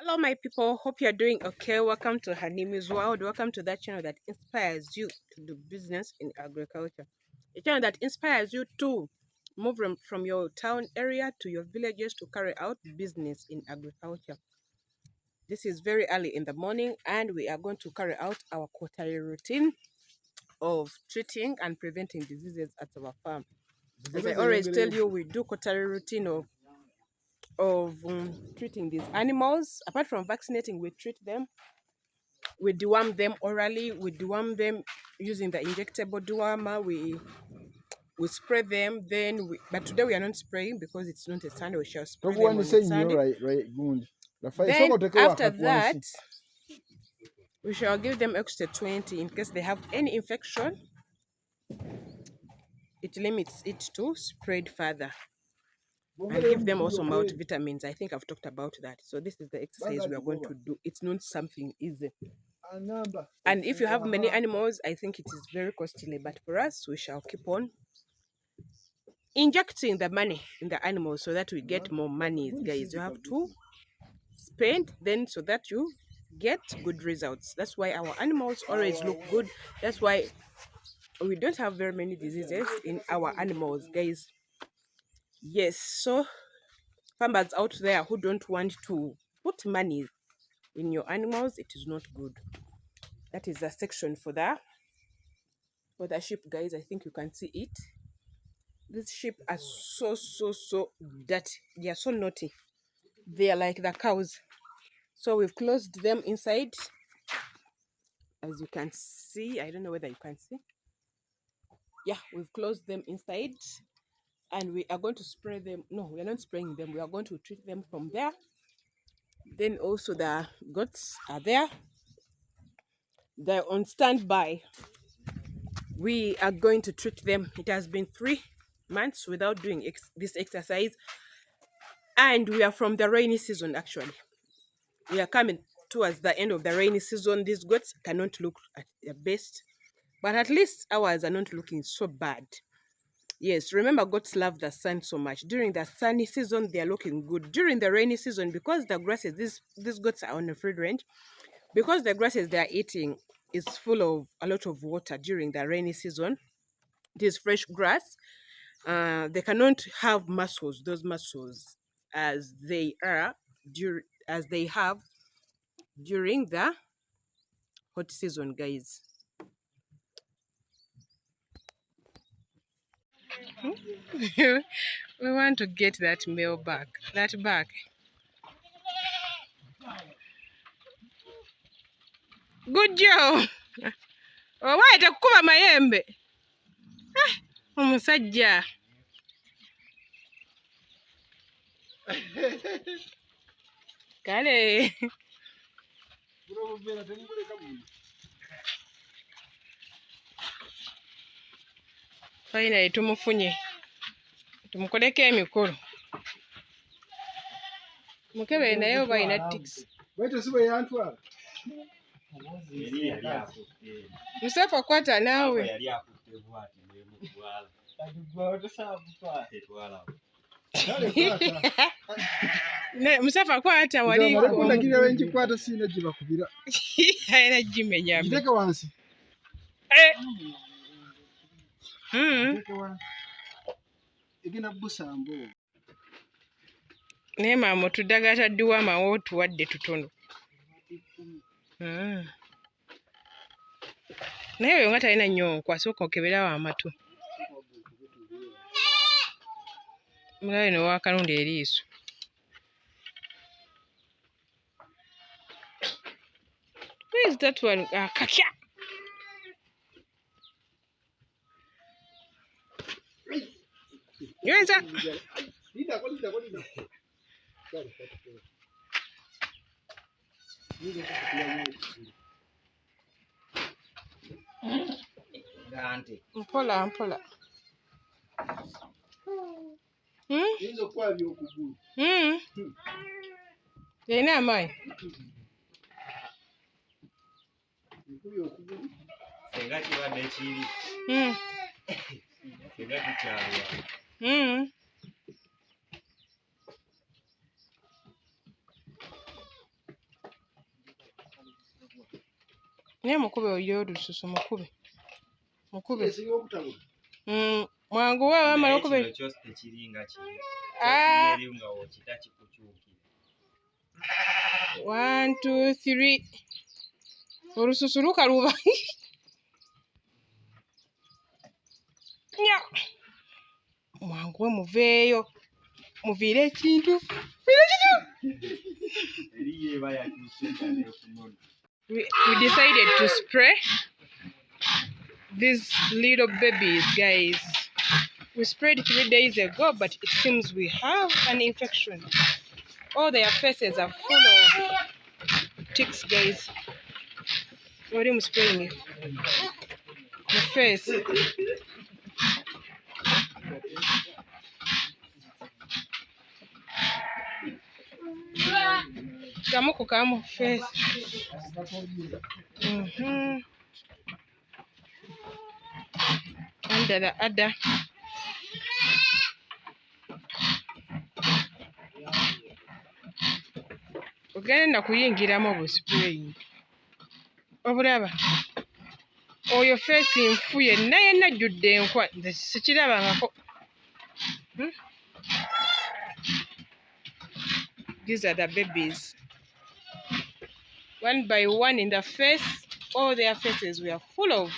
Hello my people, hope you're doing okay. Welcome to Hanimi's World. Welcome to that channel that inspires you to do business in agriculture. A channel that inspires you to move from your town area to your villages to carry out business in agriculture. This is very early in the morning and we are going to carry out our quarterly routine of treating and preventing diseases at our farm. As I always tell you, we do quarterly routine of treating these animals. Apart from vaccinating, we treat them, we deworm them orally, we deworm them using the injectable dewormer, we spray them, but today we are not spraying because it's not a Sunday. We shall spray them on Sunday. Then after that we shall give them extra 20 in case they have any infection. It limits it to spread further, and give them also multivitamins. I think I've talked about that. So this is the exercise we are going to do. It's not something easy, and if you have many animals, I think it is very costly, but for us we shall keep on injecting the money in the animals so that we get more money. Guys, you have to spend then so that you get good results. That's why our animals always look good. That's why we don't have very many diseases in our animals, guys. Yes, so farmers out there who don't want to put money in your animals, it is not good. That is a section for the sheep, guys. I think you can see it. These sheep are so dirty. They are so naughty. They are like the cows. So we've closed them inside, as you can see. I don't know whether you can see. Yeah, we've closed them inside, and we are going to spray them. No, we are not spraying them. We are going to treat them from there. Then also the goats are there. They're on standby. We are going to treat them. It has been 3 months without doing this exercise, and we are from the rainy season. Actually, we are coming towards the end of the rainy season. These goats cannot look at their best, but at least ours are not looking so bad. Yes, remember, goats love the sun so much. During the sunny season, they are looking good. During the rainy season, because the grasses, these goats are on a free range, because the grasses they are eating is full of a lot of water during the rainy season. It is fresh grass. They cannot have muscles, those muscles, as they have during the hot season, guys. We want to get that male back. That back. Good job. Owaita kukuba mayembe. Omusajja. Kale. Finally tumufunye. Tumukoleko emikolo. Mukebe naye oba ina tics. Musafa kwata naawe. Musafa kwata wali aina jimenya. Naye maama otuddaga taddiwa amawa otuwadde tutono. Naye oyo nga talina nnyo asooka okeberawo amatu. Mulabe no waakalunda eriiso. Where is that one? Kakya! Yonza! Mpola mpola. Yalina amaanyi. Senga kibadde ekiri. Senga kikyalwa. Naye mukube oyo olususu mukube. Mukube. Mwangu wa wamala okube. Ah. 1 2 3. Olususu lukaluba. Nya. Mwangu we muveeyo. Muviire ekintu. We decided to spray these little babies, guys. We sprayed 3 days ago, but it seems we have an infection. All their faces are full of ticks, guys. What am I spraying? The face. Kamu face. Under the other. Ogenda kuyingiramu obuspraying. Obulaba. Oyo face nfu yenna ajjudde enkwa. Nze sikirabangako. These are the babies. One by one in the face, all their faces were full of